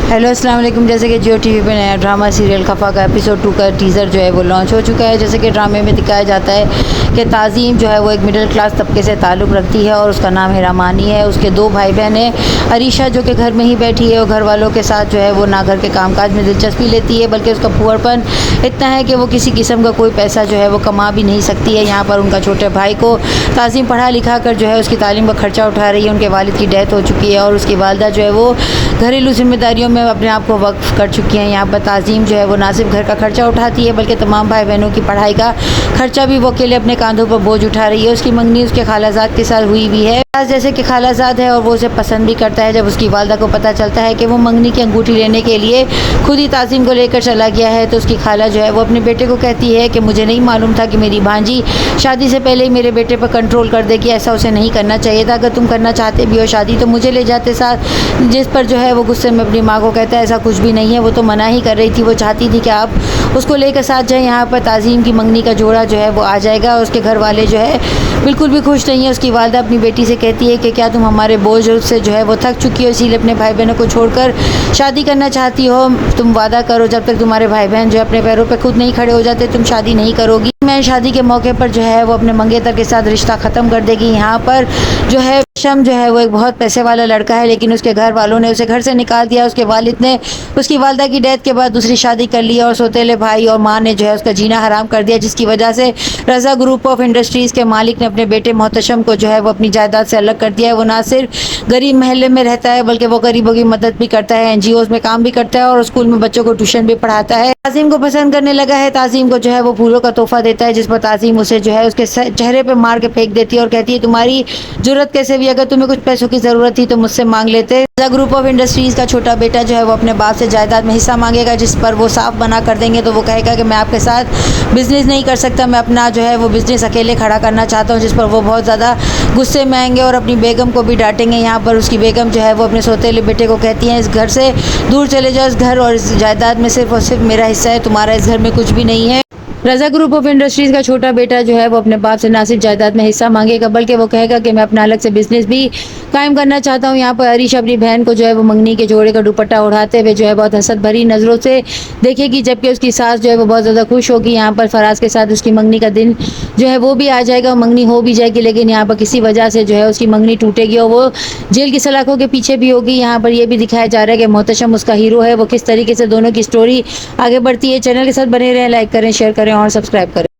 Hello अस्सलाम वालेकुम। जैसे कि जियो टीवी पे नया ड्रामा सीरियल खफा का एपिसोड 2 का टीज़र जो है वो लॉन्च हो चुका है। जैसे कि ड्रामे में दिखाया जाता है कि ताज़ीम जो है वो एक मिडिल क्लास तबके से ताल्लुक़ रखती है और उसका नाम है रामानी है। उसके 2 भाई बहन हैं। अरीशा जो कि घर में ही बैठी है और घर वालों के साथ जो है वो ना घर के कामकाज में दिलचस्पी लेती है, बल्कि उसका फूहड़पन इतना है कि वो किसी किस्म का कोई पैसा जो है वो कमा भी नहीं सकती है। यहाँ पर उनका छोटे भाई को ताज़ीम पढ़ा लिखा कर जो है उसकी तालीम का खर्चा उठा रही है। उनके वालिद की डेथ हो चुकी है और उसकी वालदा जो है वो घरेलू ज़िम्मेदारियों में अपने आप को वक्फ कर चुकी हैं। यहाँ पर ताज़ीम जो है वो ना सिर्फ घर का खर्चा उठाती है बल्कि तमाम भाई बहनों की पढ़ाई का खर्चा भी वो अकेले अपने कांधों पर बोझ उठा रही है। उसकी मंगनी उसके खालाजाद के साथ हुई भी है। जैसे कि खालाजाद है और वो उसे पसंद भी करता है। जब उसकी वालदा को पता चलता है कि वो मंगनी की अंगूठी लेने के लिए खुद ही ताज़ीम को लेकर चला गया है, तो उसकी खाला जो है वो अपने बेटे को कहती है कि मुझे नहीं मालूम था कि मेरी भांजी शादी से पहले ही मेरे बेटे पर कंट्रोल कर देगी। ऐसा उसे नहीं करना चाहिए था। अगर तुम करना चाहते भी हो शादी तो मुझे ले जाते साथ। जिस पर जो है वो गुस्से में अपनी माँ को कहता है ऐसा कुछ भी नहीं है, वो तो मना ही कर रही थी, वो चाहती थी कि आप उसको लेकर साथ जाएं। यहाँ पर ताज़ीम की मंगनी का जोड़ा जो है वो आ जाएगा और उसके घर वाले जो है बिल्कुल भी खुश नहीं है। उसकी वालदा अपनी बेटी से कहती है कि क्या तुम हमारे बोझ से जो है वो थक चुकी हो, इसीलिए अपने भाई बहनों को छोड़कर शादी करना चाहती हो। तुम वादा करो जब तक तुम्हारे भाई बहन जो अपने पैरों पर खुद नहीं खड़े हो जाते तुम शादी नहीं करोगी। मैं शादी के मौके पर जो है वो अपने मंगेतर के साथ रिश्ता ख़त्म कर देगी। यहाँ पर जो है शम जो है वो एक बहुत पैसे वाला लड़का है, लेकिन उसके घर वालों ने उसे घर से निकाल दिया। उसके वालिद ने उसकी वालदा की डेथ के बाद दूसरी शादी कर ली और सौतेले भाई और माँ ने जो है उसका जीना हराम कर दिया, जिसकी वजह से रज़ा ग्रुप ऑफ इंडस्ट्रीज़ के मालिक ने अपने बेटे मोहतशम को जो है वो अपनी जायदाद से अलग कर दिया है। वो ना सिर्फ गरीब महल्ले में रहता है बल्कि वो गरीबों की मदद भी करता है, NGOs में काम भी करता है और स्कूल में बच्चों को ट्यूशन भी पढ़ाता है। ताज़ीम को पसंद करने लगा है। ताज़ीम को जो है वो फूलों का तोहफा देता है, जिस पर ताज़ीम उसे जो है उसके चेहरे पे मार के फेंक देती है और कहती है तुम्हारी जुर्रत कैसे भी, अगर तुम्हें कुछ पैसों की ज़रूरत थी तो मुझसे मांग लेते। रज़ा ग्रुप ऑफ इंडस्ट्रीज़ का छोटा बेटा जो है वो अपने बाप से जायदाद में हिस्सा मांगेगा, जिस पर वो साफ मना कर देंगे। तो वो कहेगा कि मैं आपके साथ बिज़नेस नहीं कर सकता, मैं अपना जो है वो बिज़नेस अकेले खड़ा करना चाहता हूँ, जिस पर वो बहुत ज़्यादा गुस्से में आएंगे और अपनी बेगम को भी डांटेंगे। यहाँ पर उसकी बेगम जो है वो अपने सौतेले बेटे को कहती हैं इस घर से दूर चले जाओ, इस घर और इस जायदाद में सिर्फ और सिर्फ मेरा हिस्सा है, तुम्हारा इस घर में कुछ भी नहीं है। रज़ा ग्रुप ऑफ इंडस्ट्रीज़ का छोटा बेटा जो है वो अपने बाप से ना सिर्फ जायदाद में हिस्सा मांगेगा बल्कि वो कहेगा कि मैं अपना अलग से बिजनेस भी कायम करना चाहता हूँ। यहाँ पर अरीशा अपनी बहन को जो है वो मंगनी के जोड़े का दुपट्टा उड़ाते हुए जो है बहुत हसद भरी नज़रों से देखेगी, जबकि उसकी सास जो है वो बहुत ज़्यादा खुश होगी। यहाँ पर फराज के साथ उसकी मंगनी का दिन जो है वो भी आ जाएगा, मंगनी हो भी जाएगी, लेकिन यहाँ पर किसी वजह से जो है उसकी मंगनी टूटेगी और वो जेल की सलाखों के पीछे भी होगी। यहाँ पर यह भी दिखाया जा रहा है कि मोहतशम उसका हीरो है। वो किस तरीके से दोनों की स्टोरी आगे बढ़ती है। चैनल के साथ बने रहें, लाइक करें, शेयर करें और सब्सक्राइब करें।